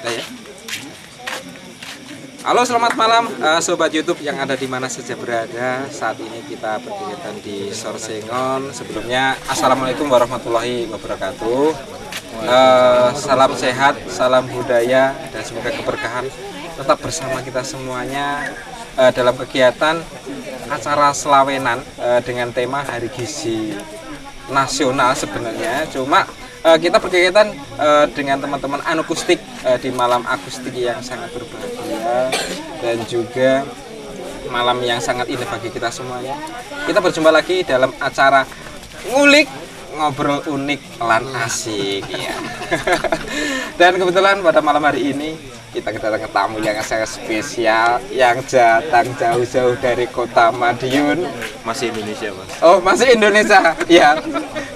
Ya. Halo, selamat malam sobat YouTube yang ada di mana saja berada. Saat ini kita berkegiatan di Sorsengon. Sebelumnya assalamualaikum warahmatullahi wabarakatuh. Salam sehat, salam budaya, dan semoga keberkahan tetap bersama kita semuanya dalam kegiatan acara selawenan dengan tema Hari Gizi Nasional sebenarnya. Cuma kita berkegiatan dengan teman-teman akustik di malam akustik yang sangat berbahagia dan juga malam yang sangat indah bagi kita semuanya. Kita berjumpa lagi dalam acara ngulik ngobrol unik lan asik ya. Dan kebetulan pada malam hari ini kita kedatangan tamu yang sangat spesial yang datang jauh-jauh dari kota Madiun. Masih Indonesia, Mas. Oh, masih Indonesia. Ya.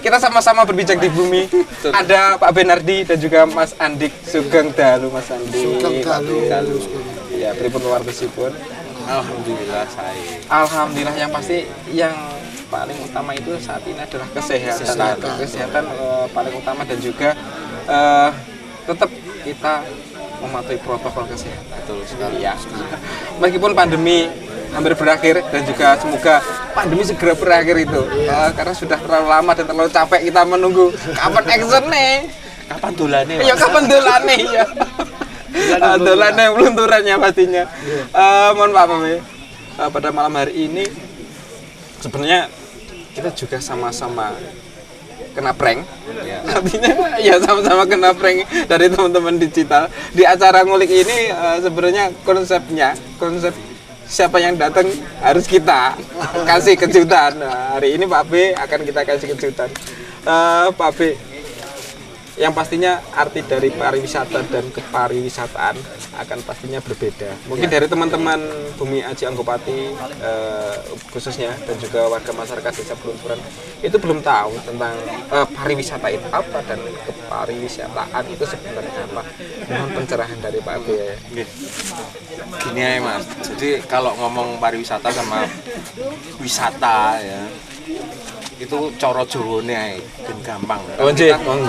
Kita sama-sama berbijak di bumi. Ada Pak Benardi dan juga Mas Andik Sugeng Dalu, Mas Andi. Sugeng Dalu. Ya, pripun wartosipun? Alhamdulillah saya. Alhamdulillah, yang pasti yang paling utama itu saat ini adalah kesehatan. Kesehatan paling utama dan juga tetap kita mematuhi protokol kesehatan. Betul sekali ya. Meskipun pandemi hampir berakhir dan juga semoga pandemi segera berakhir itu karena sudah terlalu lama dan terlalu capek kita menunggu kapan action nih, kapan dolane? Ya kapan dolane ya. Dolane pelunturannya pastinya. Mohon maaf pada malam hari ini sebenarnya kita juga sama-sama kena prank ya. Artinya ya sama-sama kena prank dari teman-teman digital di acara ngulik ini. Sebenarnya konsep siapa yang datang harus kita kasih kejutan. Nah, hari ini Pak B akan kita kasih kejutan. Pak B, yang pastinya arti dari pariwisata dan kepariwisataan akan pastinya berbeda. Mungkin dari teman-teman Bumi Aji Anggopati khususnya dan juga warga masyarakat desa Pelunturan itu belum tahu tentang pariwisata itu apa dan kepariwisataan itu sebenarnya apa. Mohon pencerahan dari Pak B ya. Gini ya Mas, jadi kalau ngomong pariwisata sama wisata ya itu coro jowone ae ben gampang.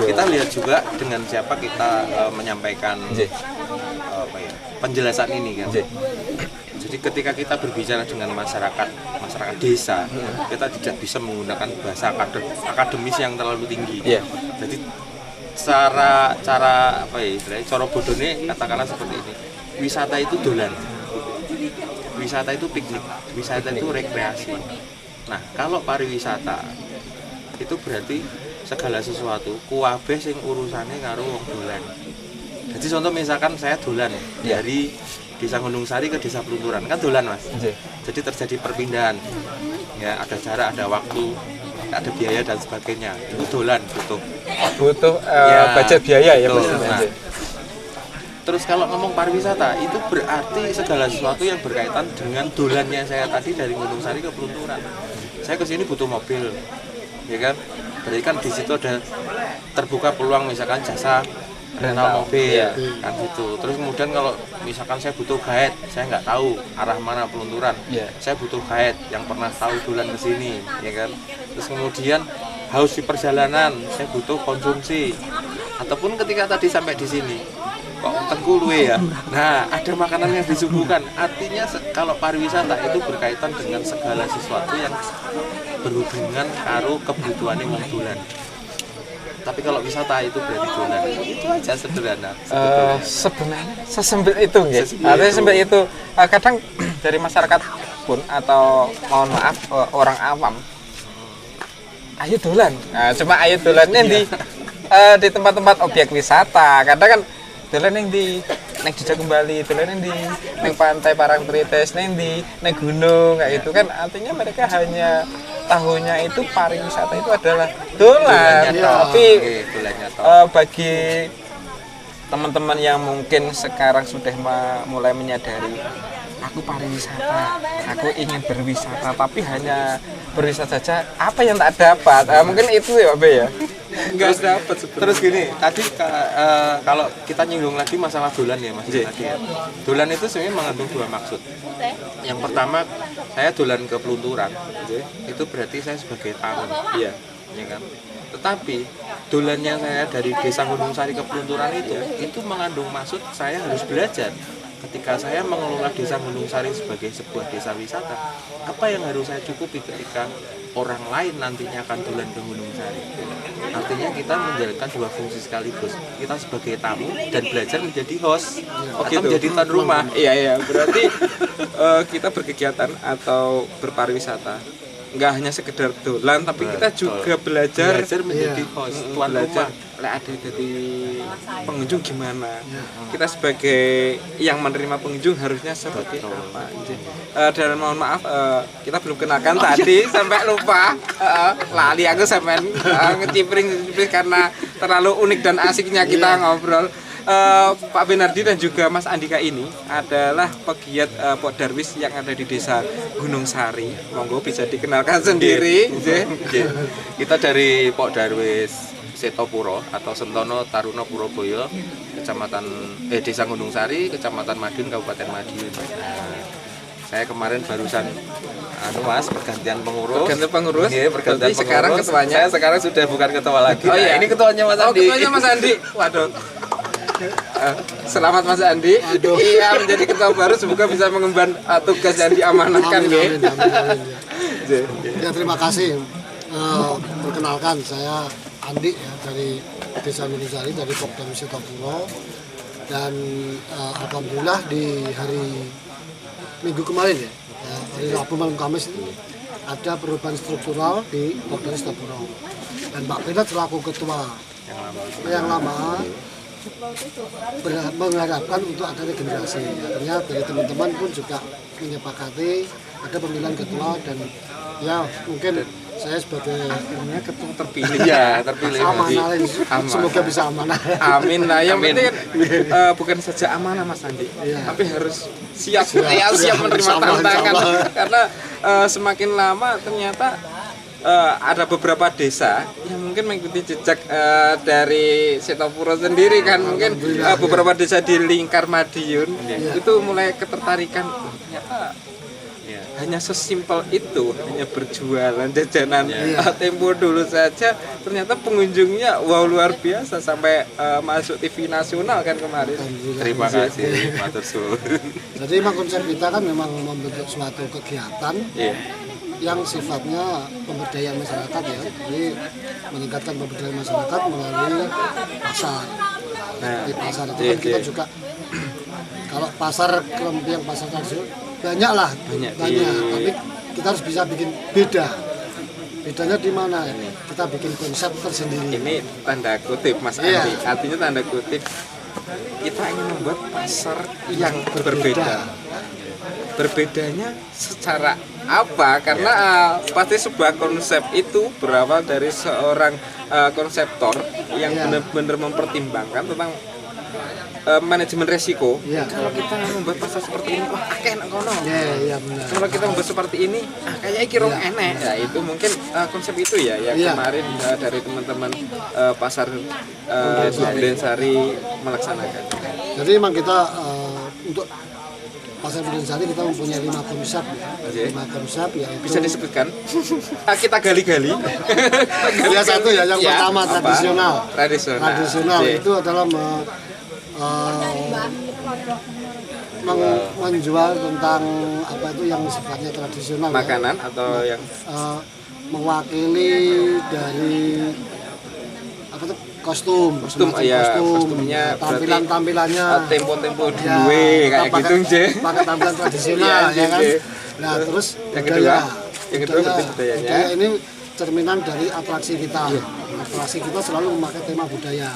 Kita lihat juga dengan siapa kita menyampaikan penjelasan ini kan. Jadi ketika kita berbicara dengan masyarakat desa, kita tidak bisa menggunakan bahasa akademis yang terlalu tinggi. Jadi cara apa ya istilahnya cara bodone katakanlah seperti ini. Wisata itu dolan. Wisata itu piknik, wisata itu rekreasi. Nah, kalau pariwisata itu berarti segala sesuatu kuwabeh sing urusane karo wong dolan. Jadi contoh misalkan saya dolan dari Desa Gunung Sari ke Desa Pelunturan, kan dolan Mas. Jadi terjadi perpindahan. Ya, ada jarak, ada waktu, ada biaya dan sebagainya. Itu dolan butuh budget biaya ya Mas. Terus kalau ngomong pariwisata itu berarti segala sesuatu yang berkaitan dengan dolannya saya tadi dari Gunung Sari ke Pelunturan. Saya ke sini butuh mobil, ya kan? Berarti kan di situ ada terbuka peluang misalkan jasa rental mobil, kan gitu. Terus kemudian kalau misalkan saya butuh guide, saya nggak tahu arah mana Pelunturan, saya butuh guide yang pernah tahu dolan ke sini, ya kan? Terus kemudian haus di perjalanan, saya butuh konsumsi. Ataupun ketika tadi sampai di sini kok tengku luwe ya. Nah, ada makanan yang disuguhkan. Artinya kalau pariwisata itu berkaitan dengan segala sesuatu yang berhubungan karo kebutuhannya wong dolan. Tapi kalau wisata itu berarti dolan. Itu aja sederhana. Sebenarnya sesempit itu nggih. Artinya sempit itu. Kadang dari masyarakat pun atau mohon maaf orang awam ayo dolan. Nah, cuma ayo dolannya di tempat-tempat objek wisata. Kadang kan dolan yang di neng Jejak Kembali, dolan yang di neng Pantai Parangtritis, neng gunung kayak itu kan artinya mereka hanya tahunya itu pariwisata itu adalah dolan. Tapi bagi teman-teman yang mungkin sekarang sudah mulai menyadari aku pariwisata, aku ingin berwisata tapi hanya berwisata saja, apa yang tak dapat? Mungkin itu ya, Be ya. Enggak dapat sebenarnya. Terus gini, tadi kalau kita nyinggung lagi masalah dolan ya Mas. Tadi ya. Dolan itu sebenarnya mengandung dua maksud. Yang pertama, saya dolan ke Pelunturan. Itu berarti saya sebagai tamu. Iya, ya kan? Tetapi dolannya saya dari Desa Gunung Sari ke Pelunturan itu mengandung maksud saya harus belajar. Ketika saya mengelola Desa Gunung Sari sebagai sebuah desa wisata, apa yang harus saya cukupi ketika orang lain nantinya akan dolan ke Gunung Sari? Artinya kita menjalankan dua fungsi sekaligus. Kita sebagai tamu dan belajar menjadi host atau menjadi tuan rumah. Iya, berarti kita berkegiatan atau berpariwisata nggak hanya sekedar dolan, tapi kita juga belajar menjadi host, tuan rumah. Ada dari pengunjung gimana, kita sebagai yang menerima pengunjung harusnya seperti apa. Dan mohon maaf, kita belum kenalkan tadi sampai lupa, lali aku sampai ngecipring karena terlalu unik dan asiknya kita ngobrol. Pak Benardi dan juga Mas Andika ini adalah pegiat Pok Darwis yang ada di Desa Gunung Sari. Monggo bisa dikenalkan sendiri. Kita dari Pok Darwis Setopuro atau Sentono Taruno Purobaya, Kecamatan Desa Gunung Sari, Kecamatan Madiun, Kabupaten Madiun. Saya kemarin barusan Mas, pergantian pengurus. Iya, pergantian pengurus. Sekarang ketuanya. Saya sekarang sudah bukan ketua lagi. Oh iya, ini ketuanya Mas Andi. Ketuanya Mas Andi. Waduh. Selamat Mas Andi. Iya, menjadi ketua baru, semoga bisa mengemban tugas yang diamanatkan ya. Ya, terima kasih. Perkenalkan, saya Andi ya, dari Desa Gunung Sari, dari Pok Darwis Setopuro. Dan alhamdulillah di hari Minggu kemarin ya, hari Rabu malam Kamis itu ada perubahan struktural di Pok Darwis Setopuro. Dan Pak Benat selaku ketua yang lama mengharapkan untuk ada regenerasi. Artinya dari teman-teman pun juga menyepakati ada pemilihan ketua, dan ya mungkin saya sebagai ketua terpilih. Ya, terpilih. Amanah, semoga bisa amanah. Amin. Nah, yang penting bukan saja amanah Mas Andi, tapi harus siap menerima tantangan. Karena semakin lama ternyata ada beberapa desa yang mungkin mengikuti jejak dari Setopuro sendiri kan, mungkin beberapa desa di lingkar Madiun itu mulai ketertarikan, ternyata hanya sesimpel itu, hanya berjualan jajanan tempo dulu saja, ternyata pengunjungnya wow luar biasa sampai masuk TV nasional kan kemarin. Terima kasih matur suwun. Jadi memang konsep kita kan memang membentuk suatu kegiatan yang sifatnya pemberdayaan masyarakat ya, jadi meningkatkan pemberdayaan masyarakat melalui pasar. Di pasar itu kan kita juga kalau pasar kelompok pasar tradisional banyak, tapi kita harus bisa bikin beda. Bedanya di mana ini? Kita bikin konsep tersendiri. Ini tanda kutip Mas Andi, artinya tanda kutip kita ingin membuat pasar yang berbeda. Berbedanya secara apa? Karena pasti sebuah konsep itu berawal dari seorang konseptor yang benar-benar mempertimbangkan tentang manajemen resiko. Kalau kita membuat pasar seperti ini, wah akeh enak kono. Benar. Kalau kita membuat seperti ini, kayaknya kira enak. Ya itu mungkin konsep itu ya yang kemarin dari teman-teman pasar Buden Sari melaksanakan. Jadi memang kita untuk pasar Buden Sari kita mempunyai 5 konsep ya. 5 konsep yaitu bisa disebutkan. Kita gali-gali. Ya satu ya, yang pertama tradisional. Tradisional itu adalah menjual tentang apa itu yang sifatnya tradisional, makanan atau yang mewakili dari apa tuh kostumnya, tampilannya tempo due kayak gitu aja, pakai tampilan tradisional ya kan. Nah terus yang kedua budayanya ini cerminan dari atraksi kita. Atraksi kita selalu memakai tema budaya.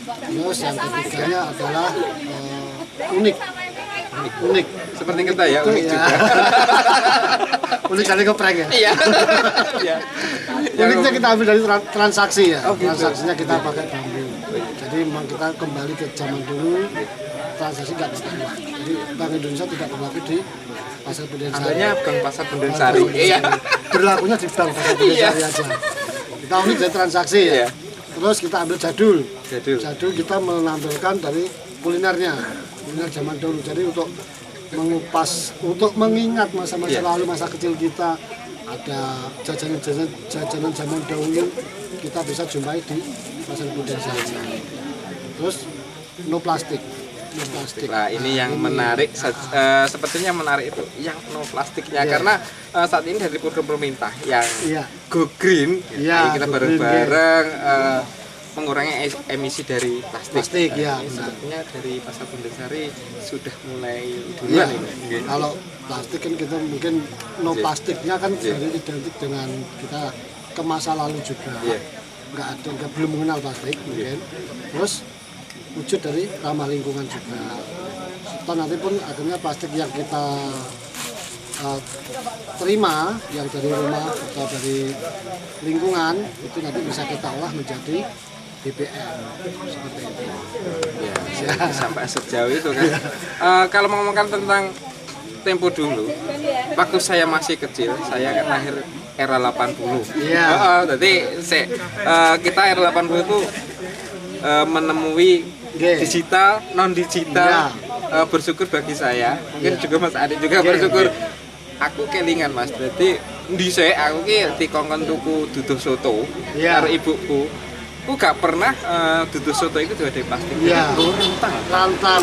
Terus yang ketiganya adalah unik. Seperti kita ya, unik juga. Unik kali keprek ya. Iya. Uniknya kita ambil dari transaksi ya. Transaksinya kita pakai bambu. Jadi memang kita kembali ke zaman dulu, transaksi nggak pakai uang. Jadi Bank Indonesia tidak berlaku di pasar Buden Sari. Adanya Bank Pasar Buden Sari. Iya. Berlakunya di Bank Pasar Buden Sari aja. Kita unik dari transaksi ya. Terus kita ambil jadul kita menampilkan dari kuliner zaman dulu. Jadi untuk mengupas, untuk mengingat masa-masa lalu, masa kecil kita, ada jajanan zaman dahulu kita bisa jumpai di pasar budaya saja. Terus no plastik. Nah ini yang menarik, sepertinya menarik itu yang no plastiknya karena saat ini dari program pemerintah yang Go Green, kita bareng-bareng mengurangi emisi dari plastik. Sepertinya dari Pasar Bundesari sudah mulai duluan ini. Kalau plastik kan kita mungkin no plastiknya kan jadi identik dengan kita ke masa lalu juga. Belum mengenal plastik mungkin. Terus wujud dari ramah lingkungan juga. Atau nanti pun akhirnya plastik yang kita terima yang dari rumah atau dari lingkungan itu nanti bisa kita olah menjadi BBM seperti itu. Sampai sejauh itu kan. Kalau ngomongkan tentang tempo dulu, waktu saya masih kecil, saya kan lahir era 80. Jadi kita era 80 itu menemui digital, non digital. Bersyukur bagi saya, mungkin juga Mas Adi juga bersyukur. Aku kelingan Mas, berarti dhisik aku ki dikongkon tuku duduh soto karo ibuku. Aku gak pernah duduh soto itu juga dari plastik. Rantang.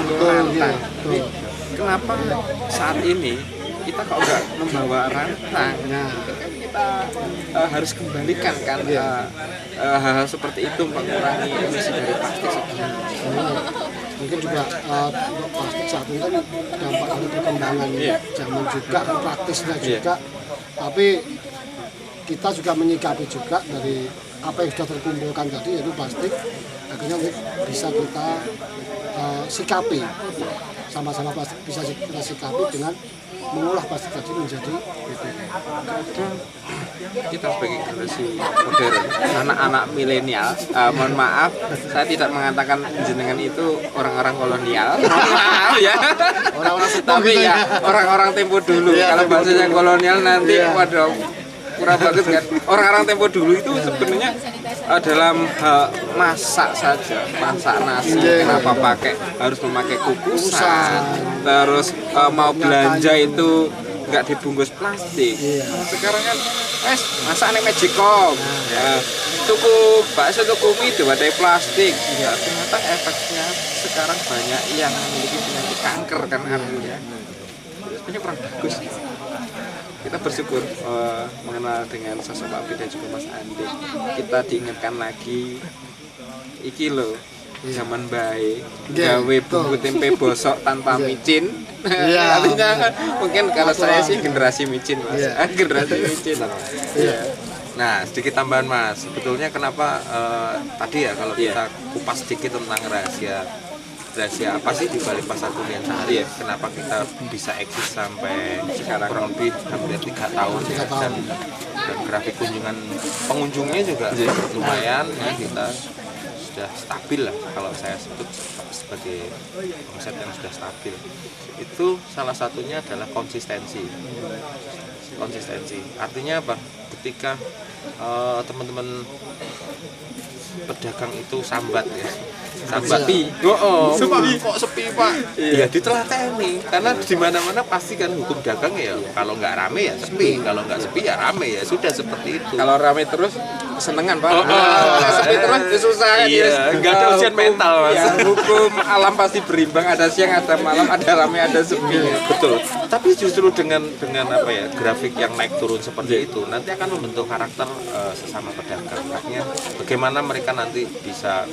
Kenapa saat ini kita kok nggak membawa rantang? Kita harus kembalikan kan hal-hal seperti itu mengurangi emisi dari plastik. Mungkin juga plastik saat ini kan dampak dari perkembangan zaman juga kan praktisnya juga. Tapi kita juga menyikapi juga dari apa yang sudah terkumpulkan tadi yaitu plastik, akhirnya bisa kita sikapi sama-sama plastik bisa kita sikapi dengan mengolah plastik tadi menjadi BBM. Kita sebagai generasi modern, anak-anak milenial, mohon maaf, saya tidak mengatakan jenengan itu orang-orang kolonial, maaf ya. Tapi ya orang-orang tempo dulu. Kalau bahasanya kolonial nanti, waduh, kurang bagus kan. Orang-orang tempo dulu itu sebenarnya dalam masak saja, masak nasi, kenapa harus memakai kukusan, terus mau belanja itu nggak dibungkus plastik. Sekarang kan masak nih magicom, tuku bakso, tuku mie itu ada plastik. Ternyata efeknya sekarang banyak yang memiliki penyakit kanker kan artinya. Sebenarnya kurang bagus. Kita bersyukur mengenal dengan sosok Pak Abi dan juga Mas Andi. Kita diingatkan lagi, iki loh zaman baik, gawe bumbu tempe bosok tanpa micin. Artinya mungkin kalau saya sih generasi micin Mas, generasi micin. Nah sedikit tambahan Mas, sebetulnya kenapa tadi ya kalau kita kupas sedikit tentang rahasia apa sih di balik Pasar Kuningan Sari, kenapa kita bisa eksis sampai sekarang kurang lebih hampir 3 tahun ya, dan grafik kunjungan pengunjungnya juga lumayan ya, kita sudah stabil lah kalau saya sebut sebagai omset yang sudah stabil. Itu salah satunya adalah konsistensi. Artinya apa? Ketika teman-teman pedagang itu sambat ya, sepi kok sepi Pak, ya ditelateni karena di mana-mana pasti kan hukum dagang ya, kalau nggak rame ya sepi, kalau nggak sepi ya rame, ya sudah seperti itu. Kalau rame terus kesenengan Pak, sepi terus susah kan. Nggak ada ujian mental Mas. Ya, hukum alam pasti berimbang, ada siang ada malam, ada rame ada sepi. Betul. Tapi justru dengan apa ya, grafik yang naik turun seperti itu nanti akan membentuk karakter sesama pedagang. Artinya bagaimana mereka nanti bisa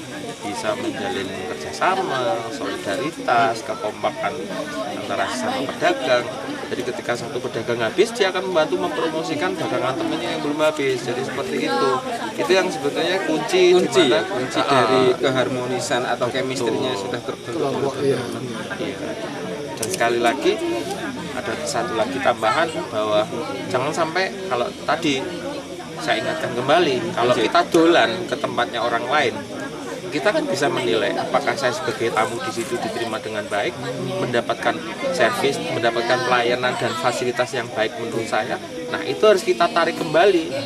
menjalin kerjasama, solidaritas, kekompakan antara sesama pedagang. Jadi ketika satu pedagang habis, dia akan membantu mempromosikan dagangan temannya yang belum habis. Jadi seperti itu. Itu yang sebetulnya kunci dari keharmonisan atau chemistry-nya sudah terbentuk. Dan sekali lagi ada satu lagi tambahan bahwa jangan sampai, kalau tadi saya ingatkan kembali, kalau kita dolan ke tempatnya orang lain, kita kan bisa menilai apakah saya sebagai tamu di situ diterima dengan baik, mendapatkan servis, mendapatkan pelayanan dan fasilitas yang baik menurut saya. Nah itu harus kita tarik kembali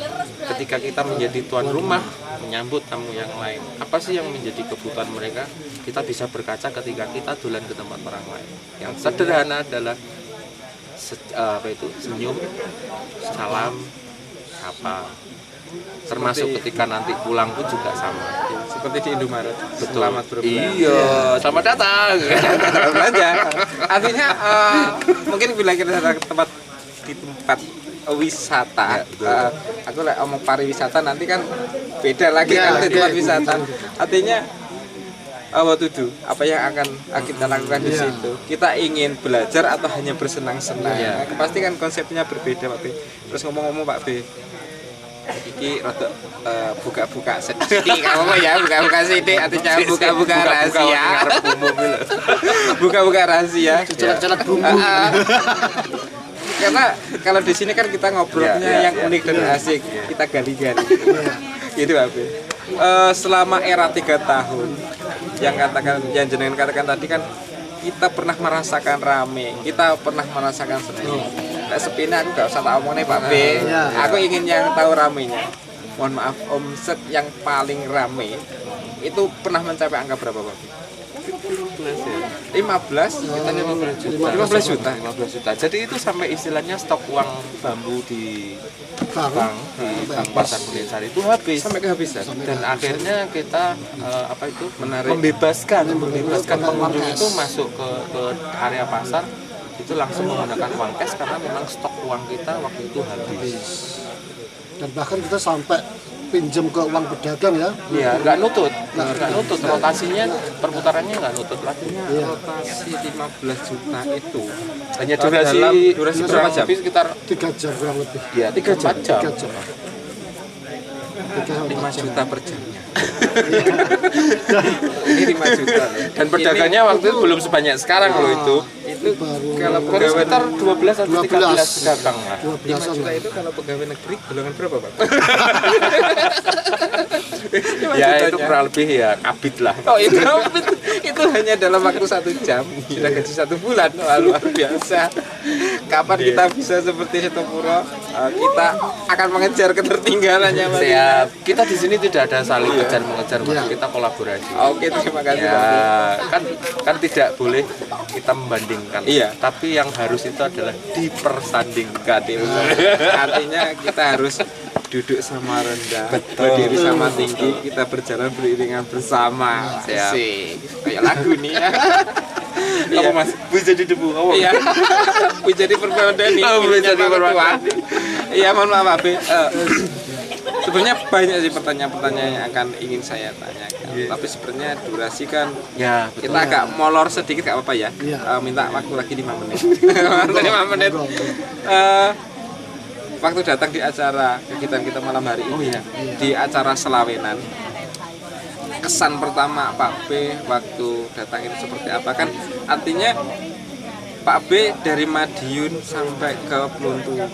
ketika kita menjadi tuan rumah menyambut tamu yang lain. Apa sih yang menjadi kebutuhan mereka? Kita bisa berkaca ketika kita dolan ke tempat orang lain. Yang sederhana adalah senyum, salam, sapa, termasuk ketika nanti pulang pun juga sama. Seperti di Indomaret. Betul. Selamat berbelanja. Iya, selamat datang. Selamat berbelanja. Artinya mungkin bila kita ada tempat di tempat wisata, aku lah ngomong pariwisata nanti kan beda lagi kan di tempat wisata. Artinya what to do, apa yang akan kita lakukan di situ? Kita ingin belajar atau hanya bersenang-senang? Pasti kan konsepnya berbeda, Pak B. Terus ngomong-ngomong, Pak B, iki rada buka-buka sedikit kamu ya, buka-buka sedikit artinya buka-buka rahasia. Buka-buka rahasia. Celak-celak bumbu. Karena kalau di sini kan kita ngobrolnya yang unik dan asik, kita gali-gali. Gitu, Pak B. Selama era 3 tahun yang jenengan katakan tadi kan kita pernah merasakan rame, kita pernah merasakan sepi. Sepi ini aku gak usah tak omongin Pak B. Aku ingin yang tahu ramenya. Mohon maaf, omset yang paling rame itu pernah mencapai angka berapa, Pak B? 15 Kita 15 juta. 15 juta. 15 juta. Jadi itu sampai istilahnya stok uang bambu di bank di bank pasar Budinsari itu habis. Sampai kehabisan. Dan akhirnya kita membebaskan pengunjung itu masuk ke area pasar itu langsung menggunakan uang cash karena memang stok uang kita waktu itu habis. Dan bahkan kita sampai pinjam ke uang pedagang ya. Iya, nggak nutut, rotasinya, perputarannya nggak nutut lagi. Rotasi 15 juta itu Hanya durasi berapa jam? Sekitar 3 jam kurang lebih. ya 3 jam. 3 jam. 5 juta per jamnya. Ini 5 juta. Dan pedagangnya waktu itu belum sebanyak sekarang loh itu. Itu kalau Baru pegawai sekitar 12 atau 13 pedagang lah. 5 juta itu kalau pegawai negeri golongan berapa, Pak? Ya itu kurang lebih ya kabit lah. Oh itu hanya dalam waktu 1 jam sudah gaji 1 bulan. Wah, luar biasa. Kapan kita bisa seperti Setopuro? Kita akan mengejar ketertinggalannya, Mas. Siap. Kita di sini tidak ada saling kejar-mengejar, Mas. Kita kolaborasi. Oke, terima kasih. Ya, kan tidak boleh kita membandingkan. Iya. Tapi yang harus itu adalah dipersandingkan. Artinya kita harus duduk sama rendah, Betul. berdiri sama tinggi, kita berjalan beriringan bersama. Siap. Kayak lagu nih. Apa Mas? Bisa jadi debu. Iya. Bisa jadi permadani. Bisa jadi permadani. Iya, mohon maaf, Pak B. Sebenarnya banyak sih pertanyaan-pertanyaan yang akan ingin saya tanyakan. Tapi sebenarnya durasi kan kita agak molor sedikit, gak apa-apa ya. Minta waktu lagi 5 menit. 5 menit. Waktu datang di acara kegiatan kita malam hari ini, di acara Selawenan, kesan pertama Pak B waktu datang itu seperti apa? Kan artinya Pak B dari Madiun sampai ke Pluntungan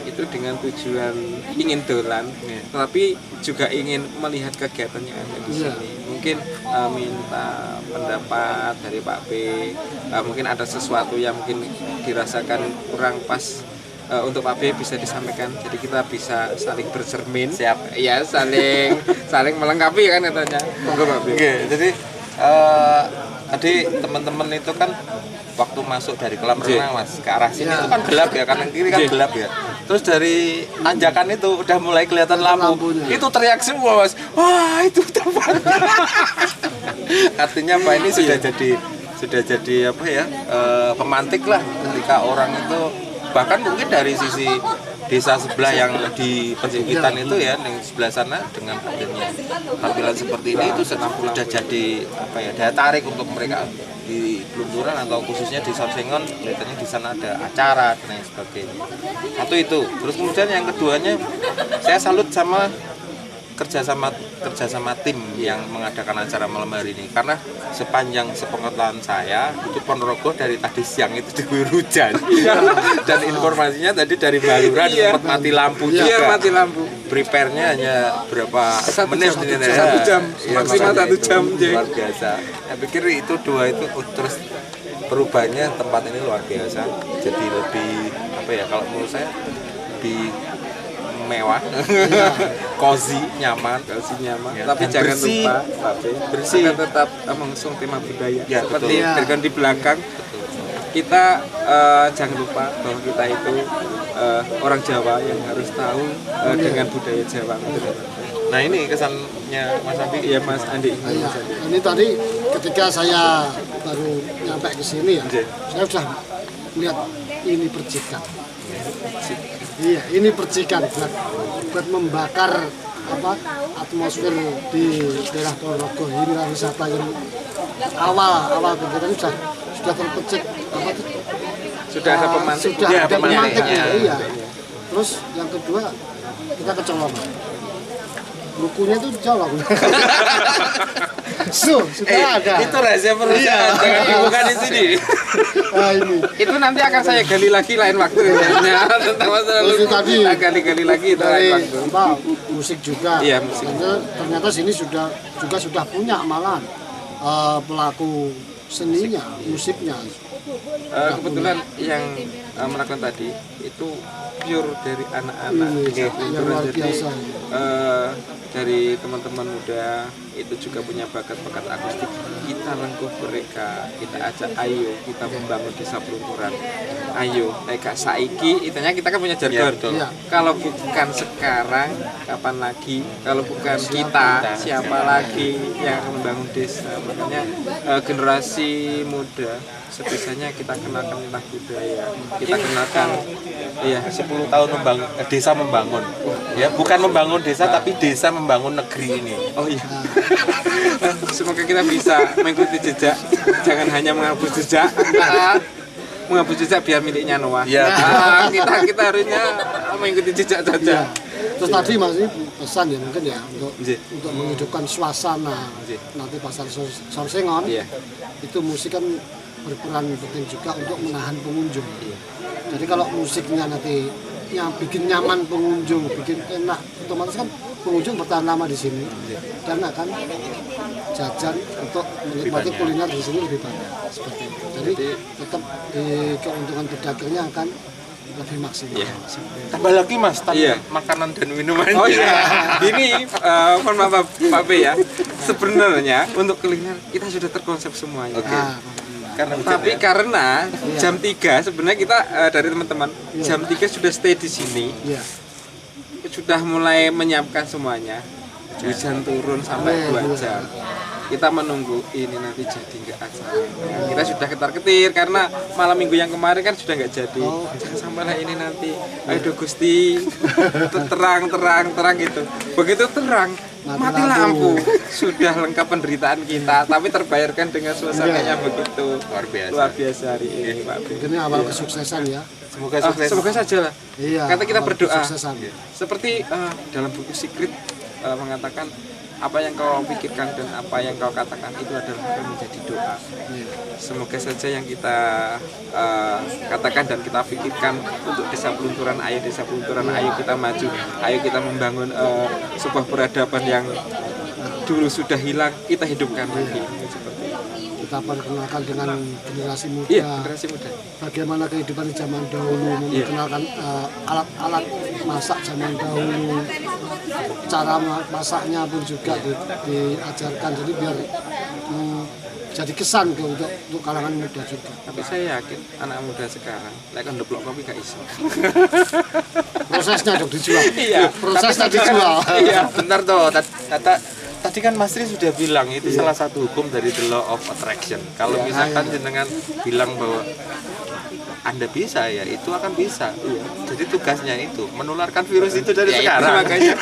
itu dengan tujuan ingin dolan, tetapi juga ingin melihat kegiatan yang ada di sini. Mungkin minta pendapat dari Pak B, mungkin ada sesuatu yang mungkin dirasakan kurang pas. Untuk Pak B bisa disampaikan, jadi kita bisa saling bercermin. Siap. Ya, saling melengkapi kan katanya. Monggo Pak B. Oke, jadi tadi teman-teman itu kan waktu masuk dari kolam renang Mas ke arah sini itu kan gelap ya, kanan kiri kan gelap ya. Terus dari tanjakan itu udah mulai kelihatan lampu. Itu teriak semua Mas. Wah, itu tempat. Artinya Pak ini sudah jadi apa ya? Pemantik lah ketika orang itu bahkan mungkin dari sisi desa sebelah yang di perbukitan itu ya, yang sebelah sana dengan hadirnya tampilan seperti ini itu sudah jadi apa ya, daya tarik untuk mereka di Plunturan atau khususnya di Sorsengon. Kelihatannya di sana ada acara dan lain sebagainya. Satu itu. Terus kemudian yang keduanya saya salut sama kerjasama tim yang mengadakan acara malam hari ini, karena sepanjang sepengetahuan saya itu Ponorogo dari tadi siang itu diguyur hujan dan informasinya tadi dari Mbak Lura sempat mati lampu juga. Iya, mati lampu. Prepare-nya hanya berapa menit ini ya. 1 jam, maksimal 1 jam. Luar biasa. Saya pikir itu dua itu terus perubahannya tempat ini luar biasa. Jadi lebih apa ya, kalau menurut saya lebih mewah, cozy, nyaman, Ya, tapi jangan bersih, lupa Pak B, bersih, kita tetap mengusung tema budaya ya, seperti background di belakang. Kita jangan lupa bahwa kita itu orang Jawa yang harus tahu dengan budaya Jawa. Nah ini kesannya Mas Andi. Iya Mas Andi. Iya, ini tadi ketika saya baru nyampe ke sini ya, saya sudah melihat ini percikan. Iya, ini percikan buat membakar atmosfer di daerah Ponorogo. Inilah wisata yang awal kegiatan sudah terpecik sudah ada pemantik. Sudah ada pemantiknya. Iya. Terus yang kedua kita kecolongan. Bukunya itu dicolong. Sudah ada. Itu rahasia perusahaan, jangan dibuka di sini. Nah, ini. Itu nanti akan saya gali lagi lain waktu ya. Tentang masalah Terus tadi kita gali lagi itu lain dari waktu. musik juga. Iya, musik. Ternyata sini sudah punya malahan pelaku seninya, musiknya. Kebetulan yang melakukan tadi itu pure dari anak-anak. Yang luar biasa. Dari teman-teman muda itu juga punya bakat-bakat akustik. Kita lengkuh mereka, kita ajak ayo kita membangun desa pelunturan. Ayo, Kak Saiki, itanya kita kan punya jargon. Iya. Kalau bukan sekarang, kapan lagi? Kalau bukan kita, siapa lagi yang akan membangun desa? Makanya generasi muda sebisanya kita kenalkan tentang budaya, kita kenalkan 10 tahun desa membangun. Ya, bukan membangun desa tapi desa membangun negeri ini. Oh iya. Semoga kita bisa mengikuti jejak, jangan hanya menghapus jejak. Menghapus jejak biar miliknya Noah. Iya. Kita harusnya mengikuti jejak saja. Terus tadi Mas ini pesan ya mungkin ya untuk menghidupkan suasana nanti pasar Sorsengon. Itu musik kan berperan penting juga untuk menahan pengunjung. Jadi kalau musiknya nanti yang bikin nyaman pengunjung, bikin enak, otomatis kan pengunjung bertahan lama di sini dan akan jajan untuk menikmati kuliner di sini lebih banyak seperti itu. Jadi tetap di keuntungan pedagangnya akan lebih maksimal. Tambah lagi Mas, makanan dan minuman. Oh iya. Ini mohon maaf Pak B ya. Sebenarnya untuk kuliner kita sudah terkonsep semuanya. Karena jam 3 sebenarnya kita dari teman-teman jam 3 sudah stay di sini. Sudah mulai menyiapkan semuanya. Hujan turun sampai 2 jam. Kita menunggu ini nanti jadi nggak acara. Kita sudah ketar-ketir karena malam minggu yang kemarin kan sudah nggak jadi. Jangan sampailah ini nanti. Aduh Gusti, terang gitu. Begitu terang, mati lampu. Sudah lengkap penderitaan kita, tapi terbayarkan dengan suasananya begitu luar biasa hari ini, Pak. Ini awal kesuksesan ya. Semoga sukses. Semoga saja lah. Iya. Kata kita berdoa. Kesuksesan. Seperti dalam buku Secret mengatakan apa yang kau pikirkan dan apa yang kau katakan itu adalah akan menjadi doa. Semoga saja yang kita katakan dan kita pikirkan untuk desa pelunturan, ayo desa pelunturan, ayo kita maju, ayo kita membangun sebuah peradaban yang dulu sudah hilang, kita hidupkan lagi. Seperti itu. Kita perkenalkan dengan generasi muda. Iya, generasi muda. Bagaimana kehidupan zaman dahulu, memperkenalkan alat-alat masak zaman dahulu, cara masaknya pun juga diajarkan, jadi biar jadi kesan untuk kalangan muda juga. Tapi saya yakin anak muda sekarang lek ndeplok kopi gak iso. Prosesnya dong dijual. Iya, prosesnya dijual. Iya, bentar toh. Tadi kan Mas Tri sudah bilang itu salah satu hukum dari the law of attraction. Kalau misalkan jenengan bilang bahwa Anda bisa ya, itu akan bisa. Jadi tugasnya itu menularkan virus itu dari sekarang. Makanya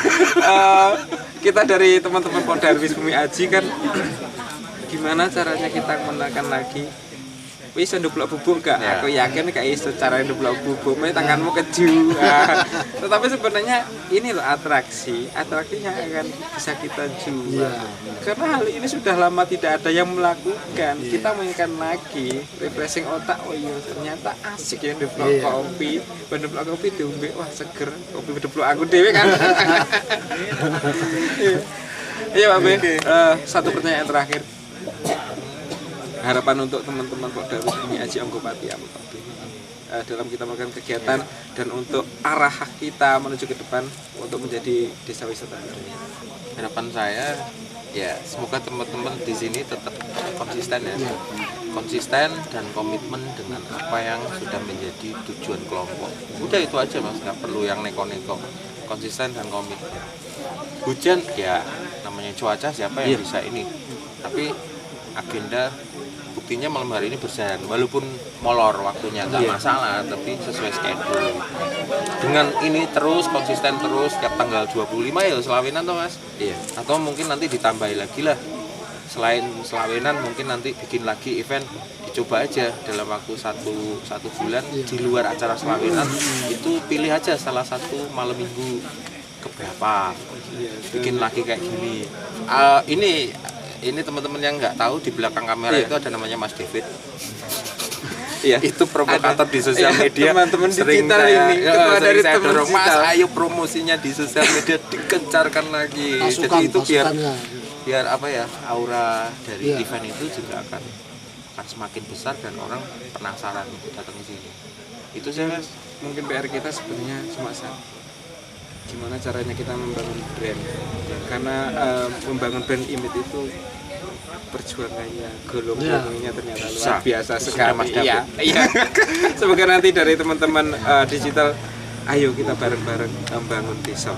kita dari teman-teman Poldarwis Bumi Aji kan gimana caranya kita menekan lagi. Wis ndeblok bubuk gak? Aku yakin gak iso cara ndeblok bubuk, tanganmu keju. Tetapi sebenarnya ini loh atraksinya akan bisa kita jual. Karena hal ini sudah lama tidak ada yang melakukan. Kita menginginkan lagi refreshing otak. Oh iya ternyata asik ya ndeblok kopi. Ndeblok kopi diombe wah seger. Kopi ndeblok aku dhewe kan. Iya Pak B, satu pertanyaan terakhir. Harapan untuk teman-teman Poldarwis Bumi Aji Anggopati apa Pak B? Dalam kita melakukan kegiatan dan untuk arah kita menuju ke depan untuk menjadi desa wisata budaya. Harapan saya Ya, semoga teman-teman di sini tetap konsisten ya. Konsisten dan komitmen dengan apa yang sudah menjadi tujuan kelompok. Udah itu aja Mas, nggak perlu yang neko-neko. Konsisten dan komitmen. Hujan ya namanya cuaca, siapa yang bisa ini. Tapi agenda buktinya malam hari ini berjalan walaupun molor waktunya nggak masalah, tapi sesuai schedule. Dengan ini terus konsisten terus tiap tanggal 25 ya selawinan toh Mas. Atau mungkin nanti ditambahi lagi lah. Selain selawinan mungkin nanti bikin lagi event, dicoba aja dalam waktu satu bulan di luar acara selawinan. Itu pilih aja salah satu malam minggu keberapa, bikin lagi kayak gini. Ini teman-teman yang nggak tahu, di belakang kamera itu ada namanya Mas David. Iya, itu provokator di sosial media. Teman-teman sering digital saya, ini, ketua dari saya teman dorong, Mas, digital. ayo promosinya di sosial media dikencarkan lagi. Masukan, Jadi itu masukannya. biar apa ya, aura dari Iya. event itu juga akan semakin besar dan orang penasaran untuk datang ke sini. Itu sih Mas. Mungkin PR kita sebenarnya cuma satu, gimana caranya kita membangun brand, karena membangun brand image itu perjuangannya, golong-golongnya ternyata luar biasa sekali. Iya. Semoga nanti dari teman-teman digital, ayo kita bareng-bareng membangun desa,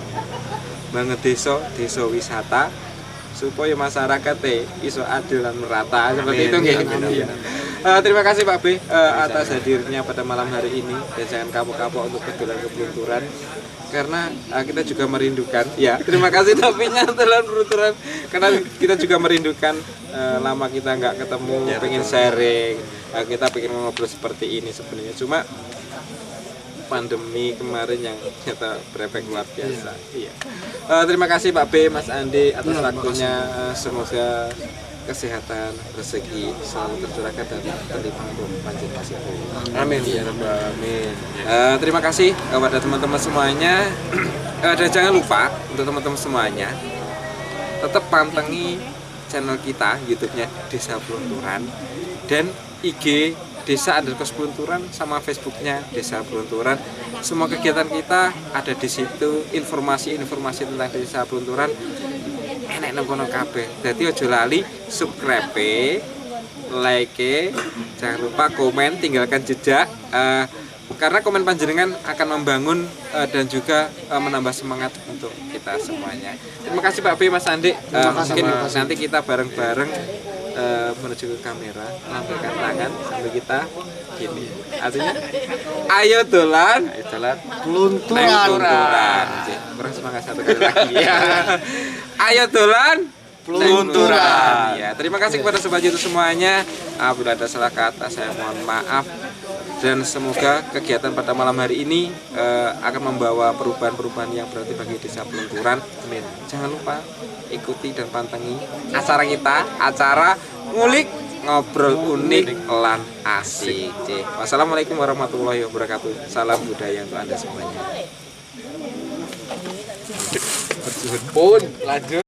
desa wisata, supaya masyarakat iso adil dan merata. Seperti itu nggih. Terima kasih Pak B atas hadirnya pada malam hari ini, dan jangan kapok-kapok untuk berdolan ke Pelunturan karena kita juga merindukan. Ya, terima kasih topinya telan Pelunturan karena kita juga merindukan, lama kita nggak ketemu, pengen sharing, kita pengen ngobrol seperti ini sebenarnya, cuma pandemi kemarin yang ternyata berefek luar biasa. Iya. Terima kasih Pak B, Mas Andi atas waktunya. Semoga kesehatan, rezeki selalu tercurahkan dan terlimpah untuk panjang kasih. Amin ya Rabbal Alamin. Terima kasih kepada teman-teman semuanya. Dan jangan lupa untuk teman-teman semuanya tetap pantengi channel kita YouTube-nya Desa Pelunturan dan IG Desa_Pelunturan sama Facebook-nya Desa Pelunturan. Semua kegiatan kita ada di situ, informasi-informasi tentang Desa Pelunturan enak nang kono kabeh. Dadi aja lali subscribe, like, jangan lupa komen, tinggalkan jejak, karena komen panjenengan akan membangun dan juga menambah semangat untuk kita semuanya. Terima kasih Pak B, Mas Andi. Mungkin nanti kita bareng-bareng menuju ke kamera, lambaikan tangan sambil kita gini. Artinya ayo dolan pelunturan. Kurang semangat satu kali lagi ya. Ayo dolan pelunturan. Ya, terima kasih kepada sobat YouTube semuanya. Apabila ada salah kata saya mohon maaf. Dan semoga kegiatan pada malam hari ini akan membawa perubahan-perubahan yang berarti bagi Desa Pelunturan. Amin. Jangan lupa ikuti dan pantengi acara kita, acara ngulik ngobrol unik lan asik. Wassalamualaikum warahmatullahi wabarakatuh. Salam budaya untuk Anda semuanya. Pun lanjut.